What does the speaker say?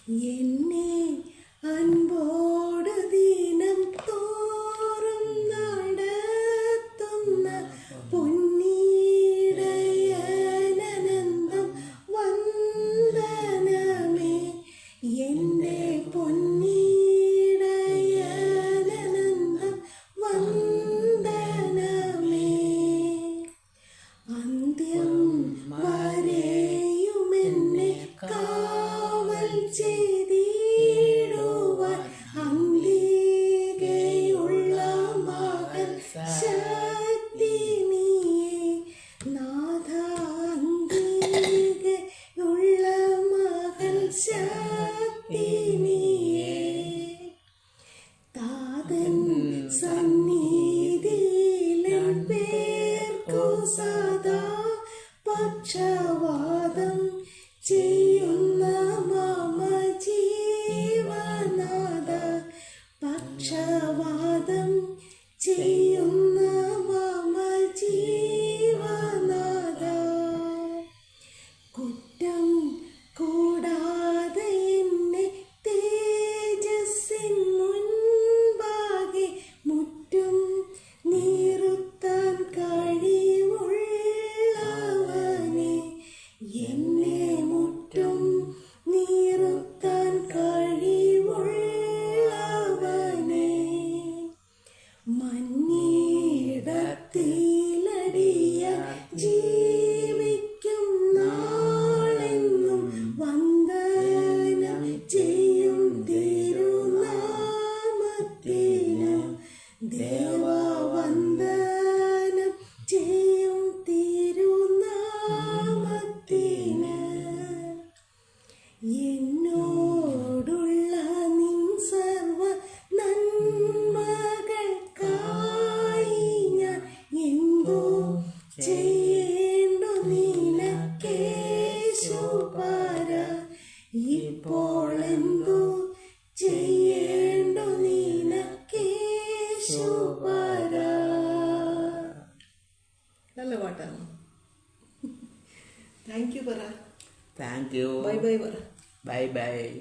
എന്നെ അൻപോട് ദിനം തോറും നടത്തുന്ന പൊന്നീടയനന്തം വന്ദനമേ. എൻ്റെ പൊന്നീടയനന്തം വന്ദനമേ. അന്ത്യം വരെയുമെന്നെ കാവൽ ചെയ്തിടുവാൻ അംബികയുള്ള മകൾ ശക്തി നീയേ. നാഥ അംബികയുള്ള മകൾ ശക്തി നീയേ. താതൻ സന്നിധിയിലെൻ പേർക്കു സദാ പക്ഷവാദം ചെയ്യുന്ന മമ ജീവനാഥ. പക്ഷവാദം ചെയ്യുന്ന മമ ജീവനാഥ. കുറ്റം കൂടാതെ എന്നെ തേജസ്സിൻ മുൻപാകെ മുറ്റും നീറുത്താൻ കഴിവുള്ളവനെ. എന്നെ മുറ്റും നീറുത്താൻ കഴിവുള്ളവനെ. മഞ്ഞിടത്തിലടിയ ജീവിക്കും നാളെന്നും വന്ദനം ചെയ്യും തിരുനാമത്തിന്. ദേവവന്ദനം ചെയ്യും തിരുനാമത്തിന്. എന്നോടുള്ള നിൻ സർവ നന്മകൾക്കായി ഞാൻ എന്തോ ചെയ്യേണ്ടു നിനക്കേശുപര. ഇപ്പോൾ എന്തോ ചെയ്യേണ്ടു നിനക്കേശുപര. നല്ല പാട്ടാണ്. താങ്ക് യു പറ. Thank you. ബൈ ബൈ പറ. Bye bye.